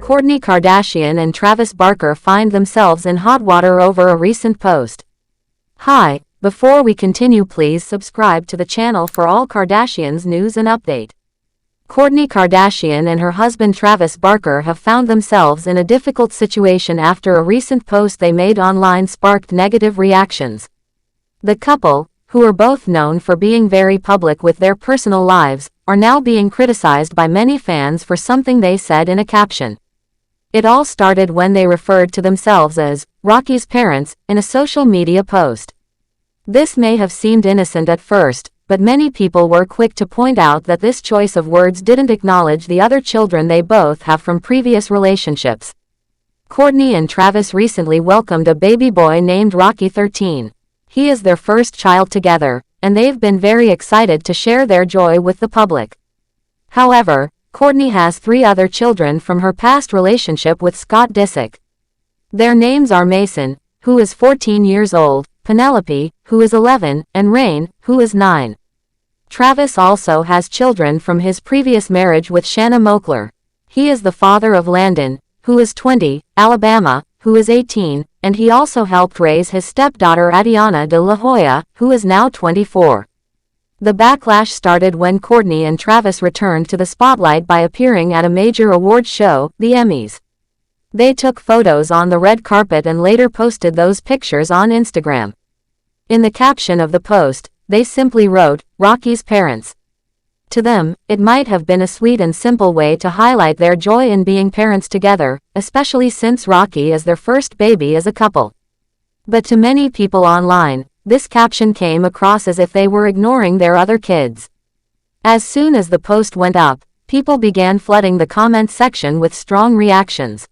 Kourtney Kardashian and Travis Barker find themselves in hot water over a recent post. Hi, before we continue, please subscribe to the channel for all Kardashians news and update. Kourtney Kardashian and her husband Travis Barker have found themselves in a difficult situation after a recent post they made online sparked negative reactions. The couple, who are both known for being very public with their personal lives, are now being criticized by many fans for something they said in a caption. It all started when they referred to themselves as Rocky's parents in a social media post. This may have seemed innocent at first, but many people were quick to point out that this choice of words didn't acknowledge the other children they both have from previous relationships. Kourtney and Travis recently welcomed a baby boy named Rocky 13. He is their first child together, and they've been very excited to share their joy with the public. However, Kourtney has 3 other children from her past relationship with Scott Disick. Their names are Mason, who is 14 years old, Penelope, who is 11, and Rain, who is 9. Travis also has children from his previous marriage with Shanna Moakler. He is the father of Landon, who is 20, Alabama, who is 18, and he also helped raise his stepdaughter Atiana De La Hoya, who is now 24. The backlash started when Kourtney and Travis returned to the spotlight by appearing at a major award show, the Emmys. They took photos on the red carpet and later posted those pictures on Instagram. In the caption of the post, they simply wrote, "Rocky's parents." To them, it might have been a sweet and simple way to highlight their joy in being parents together, especially since Rocky is their first baby as a couple. But to many people online, this caption came across as if they were ignoring their other kids. As soon as the post went up, people began flooding the comment section with strong reactions.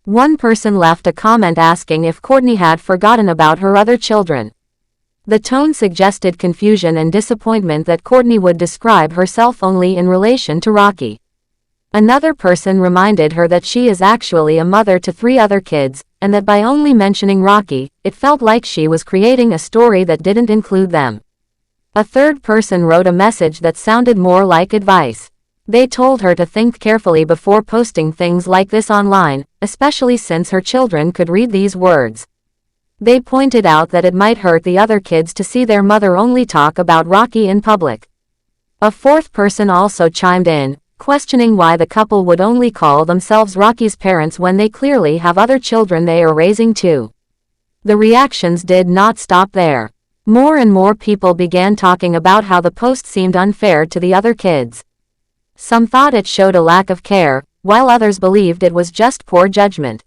One person left a comment asking if Kourtney had forgotten about her other children. The tone suggested confusion and disappointment that Kourtney would describe herself only in relation to Rocky. Another person reminded her that she is actually a mother to 3 other kids, and that by only mentioning Rocky, it felt like she was creating a story that didn't include them. A third person wrote a message that sounded more like advice. They told her to think carefully before posting things like this online, especially since her children could read these words. They pointed out that it might hurt the other kids to see their mother only talk about Rocky in public. A fourth person also chimed in, questioning why the couple would only call themselves Rocky's parents when they clearly have other children they are raising too. The reactions did not stop there. More and more people began talking about how the post seemed unfair to the other kids. Some thought it showed a lack of care, while others believed it was just poor judgment.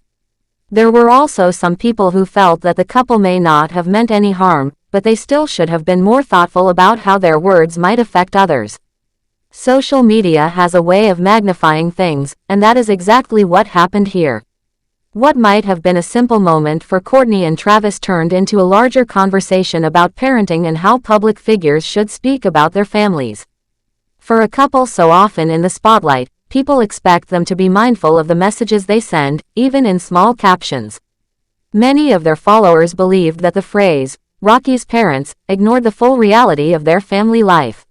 There were also some people who felt that the couple may not have meant any harm, but they still should have been more thoughtful about how their words might affect others. Social media has a way of magnifying things, and that is exactly what happened here. What might have been a simple moment for Kourtney and Travis turned into a larger conversation about parenting and how public figures should speak about their families. For a couple so often in the spotlight, people expect them to be mindful of the messages they send, even in small captions. Many of their followers believed that the phrase, "Rocky's parents," ignored the full reality of their family life.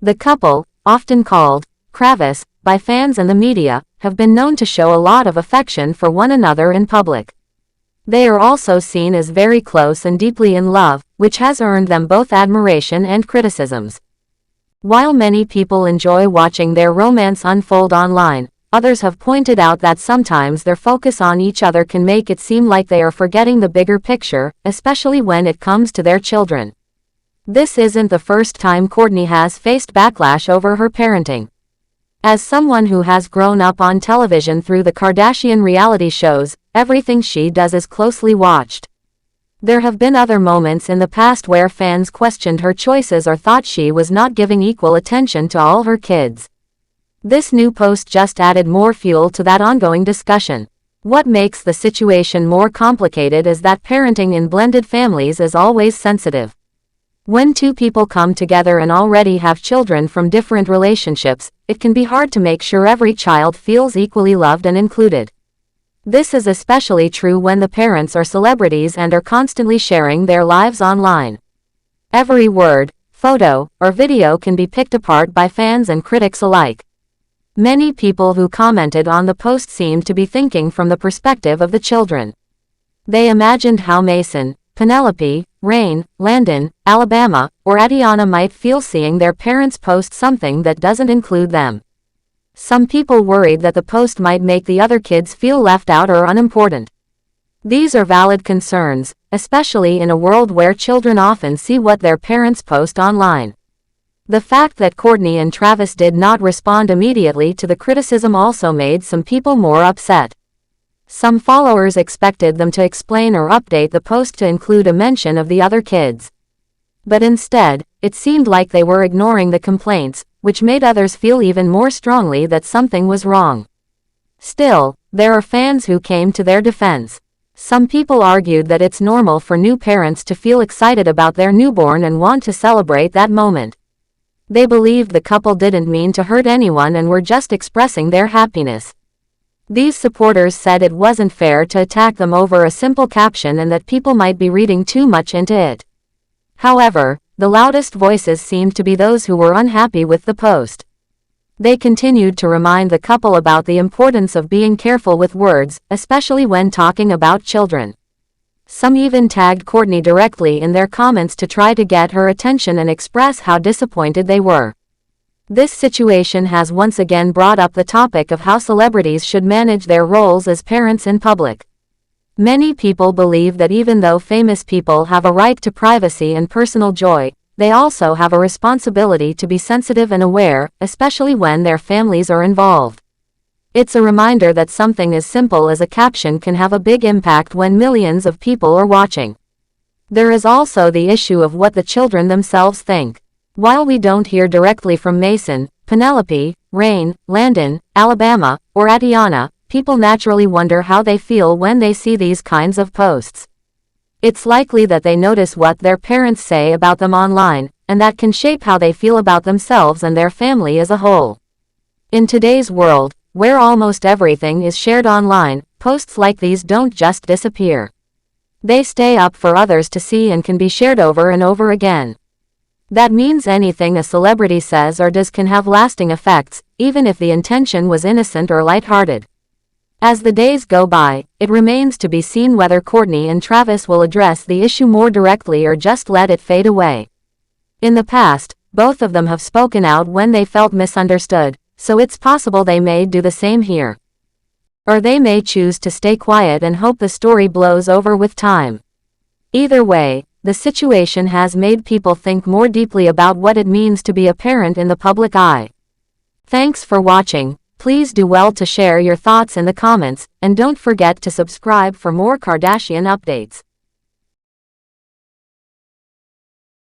The couple, often called Kravis by fans and the media, have been known to show a lot of affection for one another in public. They are also seen as very close and deeply in love, which has earned them both admiration and criticisms. While many people enjoy watching their romance unfold online, others have pointed out that sometimes their focus on each other can make it seem like they are forgetting the bigger picture, especially when it comes to their children. This isn't the first time Kourtney has faced backlash over her parenting. As someone who has grown up on television through the Kardashian reality shows, everything she does is closely watched. There have been other moments in the past where fans questioned her choices or thought she was not giving equal attention to all her kids. This new post just added more fuel to that ongoing discussion. What makes the situation more complicated is that parenting in blended families is always sensitive. When 2 people come together and already have children from different relationships, it can be hard to make sure every child feels equally loved and included. This is especially true when the parents are celebrities and are constantly sharing their lives online. Every word, photo, or video can be picked apart by fans and critics alike. Many people who commented on the post seemed to be thinking from the perspective of the children. They imagined how Mason, Penelope, Rain, Landon, Alabama, or Atiana might feel seeing their parents post something that doesn't include them. Some people worried that the post might make the other kids feel left out or unimportant. These are valid concerns, especially in a world where children often see what their parents post online. The fact that Kourtney and Travis did not respond immediately to the criticism also made some people more upset. Some followers expected them to explain or update the post to include a mention of the other kids. But instead, it seemed like they were ignoring the complaints, which made others feel even more strongly that something was wrong. Still, there are fans who came to their defense. Some people argued that it's normal for new parents to feel excited about their newborn and want to celebrate that moment. They believed the couple didn't mean to hurt anyone and were just expressing their happiness. These supporters said it wasn't fair to attack them over a simple caption and that people might be reading too much into it. However, the loudest voices seemed to be those who were unhappy with the post. They continued to remind the couple about the importance of being careful with words, especially when talking about children. Some even tagged Kourtney directly in their comments to try to get her attention and express how disappointed they were. This situation has once again brought up the topic of how celebrities should manage their roles as parents in public. Many people believe that even though famous people have a right to privacy and personal joy, they also have a responsibility to be sensitive and aware, especially when their families are involved. It's a reminder that something as simple as a caption can have a big impact when millions of people are watching. There is also the issue of what the children themselves think. While we don't hear directly from Mason, Penelope, Rain, Landon, Alabama, or Atiana, people naturally wonder how they feel when they see these kinds of posts. It's likely that they notice what their parents say about them online, and that can shape how they feel about themselves and their family as a whole. In today's world, where almost everything is shared online, posts like these don't just disappear. They stay up for others to see and can be shared over and over again. That means anything a celebrity says or does can have lasting effects, even if the intention was innocent or lighthearted. As the days go by, it remains to be seen whether Kourtney and Travis will address the issue more directly or just let it fade away. In the past, both of them have spoken out when they felt misunderstood, so it's possible they may do the same here. Or they may choose to stay quiet and hope the story blows over with time. Either way, the situation has made people think more deeply about what it means to be a parent in the public eye. Thanks for watching. Please do well to share your thoughts in the comments, and don't forget to subscribe for more Kardashian updates.